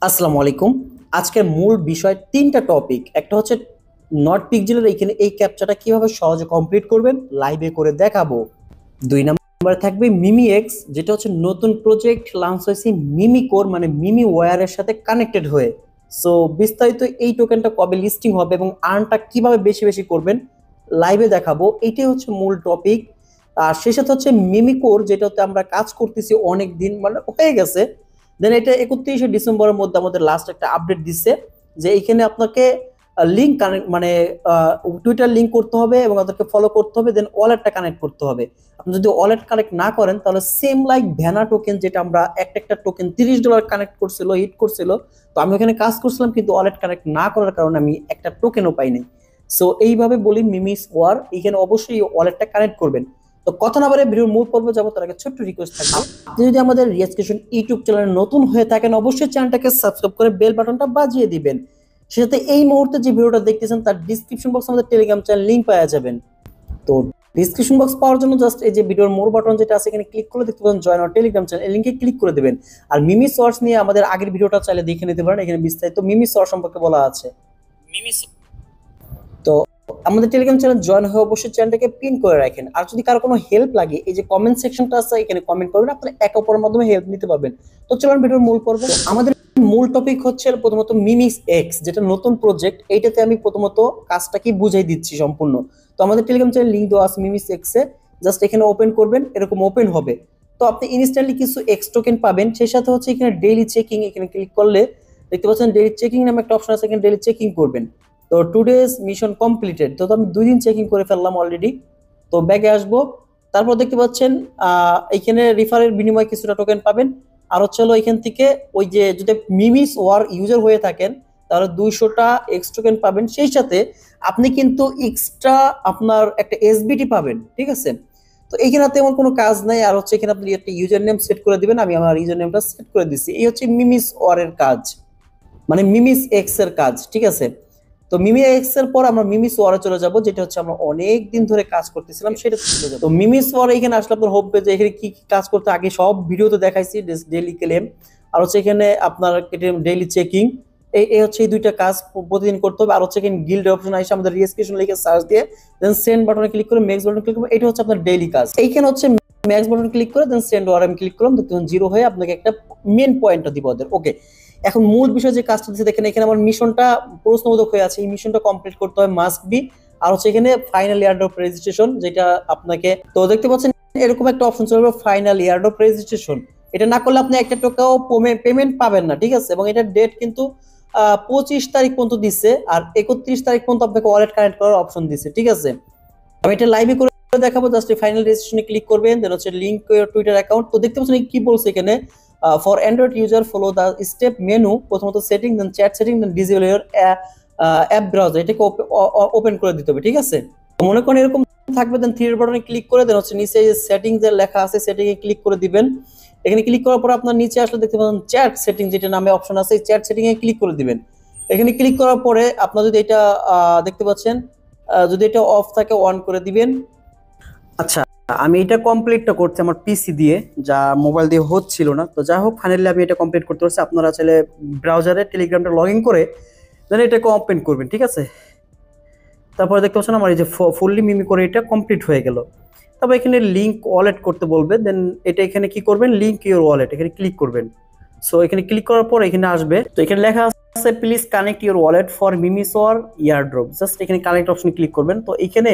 আসসালামু আলাইকুম। আজকের মূল বিষয় তিনটা টপিক। একটা হচ্ছে নট পিক্সেলের এইখানে এই ক্যাপচাটা কিভাবে সহজে কমপ্লিট করবেন লাইভে করে দেখাবো। দুই নম্বরে থাকবে মিমি এক্স, যেটা হচ্ছে নতুন প্রজেক্ট লঞ্চ হয়েছে মিমি কোর মানে মিমি ওয়্যারের সাথে কানেক্টেড হয়ে। সো বিস্তারিত এই টোকেনটা কবে লিস্টিং হবে এবং আর্নটা কিভাবে বেশি বেশি করবেন লাইভে দেখাবো, এইটাই হচ্ছে মূল টপিক। আর সেই সাথে হচ্ছে মিমি কোর, যেটাতে আমরা কাজ করতেছি অনেক দিন মানে হয়ে গেছে। দেন এটা 31শে ডিসেম্বরের মধ্যে আমাদের লাস্ট একটা আপডেট দিচ্ছে যে এইখানে আপনাকে লিঙ্ক কানেক্ট মানে টুইটার লিঙ্ক করতে হবে এবং তাদেরকে ফলো করতে হবে, দেন ওয়ালেটটা কানেক্ট করতে হবে। আপনি যদি ওয়ালেট কানেক্ট না করেন তাহলে সেম লাইক ভ্যানা টোকেন, যেটা আমরা একটা একটা টোকেন $30 কানেক্ট করছিল, হিট করছিল। তো আমি ওখানে কাজ করছিলাম কিন্তু ওয়ালেট কানেক্ট না করার কারণে আমি একটা টোকেনও পাই নাই। সো এইভাবে বলি মিমিস ওয়ার, এখানে অবশ্যই ওয়ালেটটা কানেক্ট করবেন। তো কথা না বারে ভিডিওর মূল পর্বে যাবো তার আগে ছোট্ট রিকোয়েস্ট থাকবে, আপনি যদি আমাদের রিয়াজ কিশোর ইউটিউব চ্যানেলে নতুন হয়ে থাকেন অবশ্যই চ্যানেলটাকে সাবস্ক্রাইব করে বেল বাটনটা বাজিয়ে দিবেন। সেটাতে এই মুহূর্তে যে ভিডিওটা দেখতেছেন তার ডিসক্রিপশন বক্সে আমাদের টেলিগ্রাম চ্যানেল লিংক পাওয়া যাবেন। তো ডিসক্রিপশন বক্স পাওয়ার জন্য জাস্ট এই যে ভিডিওর মোর বাটন যেটা আছে এখানে ক্লিক করে দেখতে পাবেন জয়েন আওয়ার টেলিগ্রাম চ্যানেল, এই লিংকে ক্লিক করে দিবেন। আর মিমি সোর্স নিয়ে আমাদের আগের ভিডিওটা চাইলে দেখে নিতে পারেন, এখানে বিস্তারিত মিমি সোর্স সম্পর্কে বলা আছে। তো আমাদের টেলিগ্রাম চ্যানেল জয়েন হয়ে অবশ্যই চ্যানেলটাকে পিন করে রাখেন। আর যদি কারো কোনো হেল্প লাগে এই যে কমেন্ট সেকশনটা আছে এখানে কমেন্ট করবেন, আপনারা একে অপরের মাধ্যমে হেল্প নিতে পারবেন। তো চলুন ভিডিওর মূল পর্বে। আমাদের মূল টপিক হচ্ছে প্রথমত মিমিস এক্স, যেটা নতুন প্রজেক্ট। এইটাতে আমি প্রথমত কাজটা কি বুঝাই দিচ্ছি সম্পূর্ণ। তো আমাদের টেলিগ্রাম চ্যানেল লিংক দেওয়া আছে মিমিস এক্স এ, জাস্ট এখানে ওপেন করবেন, এরকম ওপেন হবে। তো আপনি ইনস্ট্যান্টলি কিছু এক্স টোকেন পাবেন। সেই সাথে হচ্ছে এখানে ডেইলি চেকিং, এখানে ক্লিক করলে দেখতে পাচ্ছেন ডেইলি চেকিং নামে একটা অপশন আছে, এখানে ডেইলি চেকিং করবেন। তো টুডেজ মিশন কমপ্লিটেড, তো আমি 2 দিন চেকিং করে ফেললাম অলরেডি। তো ব্যাগে আসবো, তারপর দেখতে পাচ্ছেন এখানে রিফারের বিনিময়ে কিছুটা টোকেন পাবেন। আর হচ্ছে হলো এখান থেকে ওই যে যদি মিমিস ওয়ার ইউজার হয়ে থাকেন তাহলে 200টা এক্স টোকেন পাবেন। সেই সাথে আপনি কিন্তু এক্সট্রা আপনার একটা এসবিটি পাবেন, ঠিক আছে। তো এইখানে তেমন কোনো কাজ নাই। আর হচ্ছে এখানে আপনি একটা ইউজার নেম সেট করে দিবেন, আমি আমার ইউজার নেমটা সেট করে দিচ্ছি। এই হচ্ছে মিমিস ওয়ারের কাজ, মানে মিমিস এক্স এর কাজ, ঠিক আছে। তো মিমি এক্স এর পর আমরা মিমিস ওয়ারে চলে যাব, যেটা হচ্ছে আমরা অনেক দিন ধরে কাজ করতেছিলাম সেটা চলে যাব। তো মিমিস ওয়ারে এখানে আসলে আপনার হোম পেজে এখানে কি কি কাজ করতে আগে সব ভিডিওতে দেখাইছি, ডেইলি ক্লেম আর হচ্ছে এখানে আপনার ডেইলি চেকিং। এই হচ্ছে এই দুইটা কাজ প্রতিদিন করতে হবে। আর হচ্ছে এখানে গিল্ড অপশন আসে, আমাদের রেজিস্ট্রেশন লিখে সার্চ দিয়ে দেন সেন্ড বাটনে ক্লিক করে ম্যাক্স বাটনে ক্লিক করবেন, এটা হচ্ছে আপনার ডেইলি কাজ। এইখানে হচ্ছে ম্যাক্স বাটন ক্লিক করে দেন সেন্ড ওয়ার আমি ক্লিক করলাম, দেখুন 0 হয়ে আপনাকে একটা মেন পয়েন্টটা দিব ওদের। ওকে, এখন মূল বিষয় যে কাজটা দিচ্ছে দেখেন, এখানে আমার মিশনটা প্রশ্নবোধক হয়ে আছে, এই মিশনটা কমপ্লিট করতে হয় মাস্ট বি। আর হচ্ছে এখানে ফাইনাল ইয়ারড্রপ রেজিস্ট্রেশন, যেটা আপনাকে তো দেখতে পাচ্ছেন এরকম একটা অপশন চলে যাবে ফাইনাল ইয়ারড্রপ রেজিস্ট্রেশন। এটা না করলে আপনি একটা টাকাও পেমেন্ট পাবেন না, ঠিক আছে। এবং এটার ডেট কিন্তু 25 তারিখ পর্যন্ত দিচ্ছে, আর 31 তারিখ পর্যন্ত আপনাকে ওয়ালেট কানেক্ট করার অপশন দিচ্ছে, ঠিক আছে। আমি এটা লাইভে করে দেখাবো, জাস্ট ফাইনাল রেজিস্ট্রেশনে ক্লিক করবেন, দেন হচ্ছে লিংক ইওর টুইটার অ্যাকাউন্ট। তো দেখতে পাচ্ছেন কি বলছে এখানে, for android user follow the step menu, প্রথমত setting, then chat setting, then disable your app browser, এটাকে ওপেন করে দিতে হবে, ঠিক আছে। মনে করেন এরকম থাকবে, দেন থ্রি বাটনে ক্লিক করে দেন হচ্ছে নিচে যে সেটিং যে লেখা আছে সেটিং এ ক্লিক করে দিবেন। এখানে ক্লিক করার পর আপনার নিচে আসলে দেখতে পাবেন চ্যাট সেটিং, যেটা নামে অপশন আছে, এই চ্যাট সেটিং এ ক্লিক করে দিবেন। এখানে ক্লিক করার পরে আপনার যদি এটা দেখতে পাচ্ছেন যদি এটা অফ থাকে অন করে দিবেন। আচ্ছা, আমি এটা কমপ্লিটটা করছি আমার পিসি দিয়ে, যা মোবাইল দিয়ে হচ্ছিল না। তো যাই হোক ফাইনালি আমি এটা কমপ্লিট করতে পারছি। আপনারা চাইলে ব্রাউজারে টেলিগ্রামটা লগ ইন করে দেন এটাকে ওপেন করবেন, ঠিক আছে। তারপরে দেখতে পাচ্ছেন আমার এই যে ফুললি মিমি করে এটা কমপ্লিট হয়ে গেল। তারপর এখানে লিংক ওয়ালেট করতে বলবে, দেন এটা এখানে কি করবেন, লিংক ইওর ওয়ালেট, এখানে ক্লিক করবেন। সো এখানে ক্লিক করার পর এখানে আসবে, তো এখানে লেখা আছে please connect your wallet for Mimi's or airdrop, just এখানে কানেক্ট অপশনে ক্লিক করবেন। তো এখানে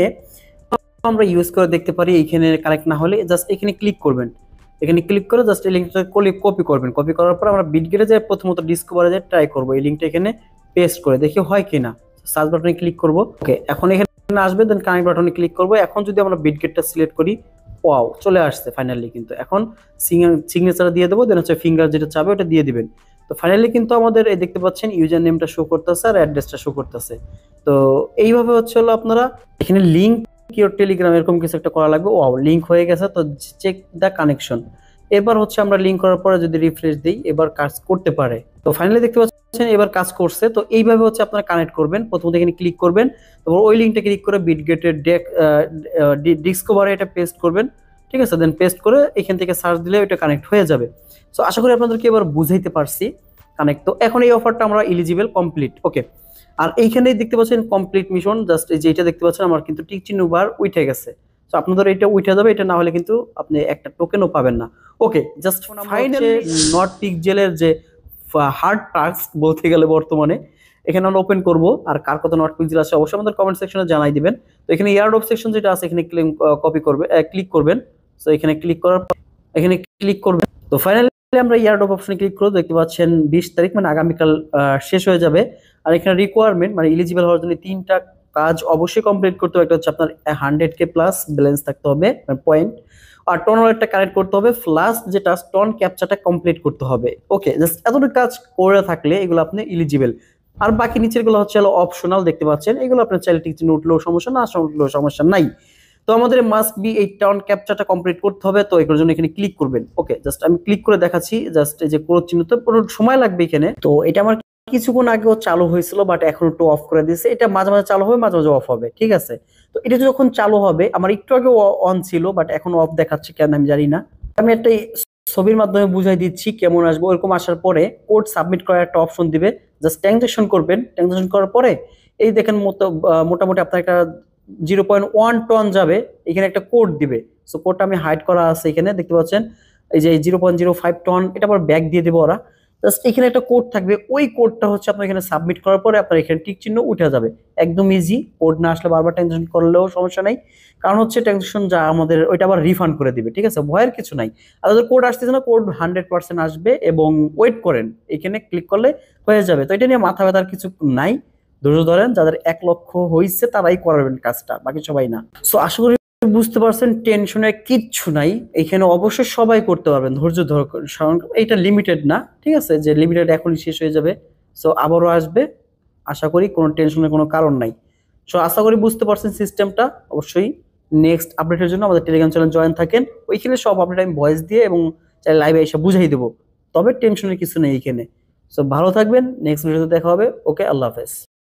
আমরা ইউজ করে দেখতে পারি, এখানে কানেক্ট না হলে জাস্ট এখানে ক্লিক করবেন। এখানে ক্লিক করে জাস্ট এই লিংকটা কপি করবেন। কপি করার পর আমরা বিটগেটে যাই, প্রথমত ডিসকভারে যাই, ট্রাই করব এই লিংকটা এখানে পেস্ট করে দেখি হয় কিনা। সার্চ বাটনে ক্লিক করব। ওকে, এখন এখানে আসবে, দেন কানেক্ট বাটনে ক্লিক করব। এখন যদি আমরা বিটগেটটা সিলেক্ট করি, ওয়াও চলে আসছে ফাইনালি। কিন্তু এখন সিগনেচার দিয়ে দেবো, দেন হচ্ছে ফিঙ্গার যেটা চাবে ওটা দিয়ে দিবেন। তো ফাইনালি কিন্তু আমাদের এই দেখতে পাচ্ছেন ইউজার নেমটা শো করতেছে আর অ্যাড্রেসটা শো করতেছে। তো এইভাবে হচ্ছে হলো আপনারা এখানে লিংক ইওর টেলিগ্রাম এরকম কিছু একটা করা লাগবে। ওয়াও লিংক হয়ে গেছে, তো চেক দ্য কানেকশন। এবার হচ্ছে আমরা লিংক করার পরে যদি রিফ্রেশ দিই এবার কাজ করতে পারে। তো ফাইনালি দেখতে পাচ্ছেন এবার কাজ করছে। তো এইভাবে হচ্ছে আপনারা কানেক্ট করবেন, প্রথমত এখানে ক্লিক করবেন, তারপর ওই লিংকটা ক্লিক করে বিটগেটের ডিসকভারে এটা পেস্ট করবেন, ঠিক আছে। দেন পেস্ট করে এখান থেকে সার্চ দিলে ওইটা কানেক্ট হয়ে যাবে। সো আশা করি আপনাদেরকে এবার বুঝাইতে পারছি। কানেক্ট। তো এখন এই অফারটা আমরা এলিজিবল কমপ্লিট। ওকে, আর এইখানেই দেখতে পাচ্ছেন কমপ্লিট মিশন, জাস্ট এই যে এটা দেখতে পাচ্ছেন আমার কিন্তু টিক চিহ্ন বার উঠে গেছে। তো আপনাদের এটা উঠে যাবে, এটা না হলে কিন্তু আপনি একটা টোকেনও পাবেন না। ওকে, জাস্ট ফাইনালি নট পিকজেলের যে হার্ড টাস্ক বলতে গেলে বর্তমানে এখানে আমরা ওপেন করব। আর কার কত নট পিকজেল আছে অবশ্যই আমাদের কমেন্ট সেকশনে জানাই দিবেন। তো এখানে এয়ারড্রপ সেকশন যেটা আছে এখানে কপি করবে, ক্লিক করবেন। তো এখানে ক্লিক করার পর এখানে ক্লিক করবেন। তো ফাইনালি আমরা এয়ারড্রপ অপশনে ক্লিক করব, দেখতে পাচ্ছেন 20 তারিখ মানে আগামীকাল শেষ হয়ে যাবে। আর এখানে রিকোয়ারমেন্ট মানে এলিজিবল হওয়ার জন্য 3টা কাজ অবশ্যই কমপ্লিট করতে হবে। একটা হচ্ছে আপনার 100K প্লাস ব্যালেন্স থাকতে হবে পয়েন্ট, আর টন ওয়ালেটটা কানেক্ট করতে হবে, প্লাস যেটা টন ক্যাপচাটা কমপ্লিট করতে হবে। ওকে, জাস্ট এতটুকু কাজ করে থাকলে এগুলো আপনি এলিজিবল। আর বাকি নিচের গুলো হচ্ছে অপশনাল, দেখতে পাচ্ছেন এগুলো আপনার চাইলে টিক চিহ্ন উঠলেও সমস্যা না উঠলেও সমস্যা নাই। তো আমাদের মাস্ট বি এই টাউন ক্যাপচাটা কমপ্লিট করতে হবে। তো এগুলোর জন্য এখানে ক্লিক করবেন। ওকে, জাস্ট আমি ক্লিক করে দেখাচ্ছি, জাস্ট এই যে ক্রস চিহ্ন, তো পুরো সময় লাগবে এখানে। তো এটা আমার কিছুক্ষণ আগেও চালু হয়েছিল, বাট এখন একটু অফ করে দিয়েছে। এটা মাঝে মাঝে চালু হবে, মাঝে মাঝে অফ হবে, ঠিক আছে। তো এটা যখন চালু হবে, আমার একটু আগে অন ছিল, বাট এখন অফ দেখাচ্ছে কেন আমি জানি না। আমি একটা ছবির মাধ্যমে বুঝাই দিচ্ছি কেমন আসবে। ওরকম আসার পরে কোড সাবমিট করার একটা অপশন দিবে, জাস্ট ট্রানজাকশন করবেন। ট্রানজাকশন করার পরে এই দেখেন মোটামুটি আপনার একটা 0.1 টন যাবে, এখানে একটা কোড দিবে। সো কোডটা আমি হাইড করা আছে, এখানে দেখতে পাচ্ছেন এই যে 0.05 টন, এটা আবার ব্যাক দিয়ে দেবো ওরা। জাস্ট এখানে একটা কোড থাকবে, ওই কোডটা হচ্ছে আপনার এখানে সাবমিট করার পরে আপনার এখানে টিক চিহ্ন উঠে যাবে। একদম ইজি, কোড না আসলে বারবার ট্রানজাকশন করলেও সমস্যা নাই, কারণ হচ্ছে ট্রানজাকশন যা আমাদের ওইটা আবার রিফান্ড করে দিবে, ঠিক আছে, ভয়ের কিছু নাই। আর যাদের কোড আসতেছে না, কোড 100% আসবে, এবং ওয়েট করেন, এখানে ক্লিক করলে হয়ে যাবে। তো এটা নিয়ে মাথা ব্যথার কিছু নাই, ধৈর্য ধরেন। যাদের 1 লক্ষ হয়েছে তারাই করবেন কাজটা, বাকি সবাই না। সো আশা করি বুঝতে পারছেন, টেনশনের কিচ্ছু নাই, এখানে অবশ্যই সবাই করতে পারবেন ধৈর্য ধরে। এটা লিমিটেড না, ঠিক আছে, যে লিমিটেড এখনই শেষ হয়ে যাবে। সো আবারও আসবে, আশা করি কোনো টেনশনের কোনো কারণ নাই। সো আশা করি বুঝতে পারছেন সিস্টেমটা। অবশ্যই নেক্সট আপডেটের জন্য আমাদের টেলিগ্রাম চ্যানেল জয়েন থাকেন, ওইখানে সব আপডেট আমি ভয়েস দিয়ে এবং লাইভে এসে বুঝাই দেবো। তবে টেনশনের কিছু নেই এখানে। সো ভালো থাকবেন, নেক্সট ভিডিওতে দেখা হবে। ওকে, আল্লাহ হাফেজ।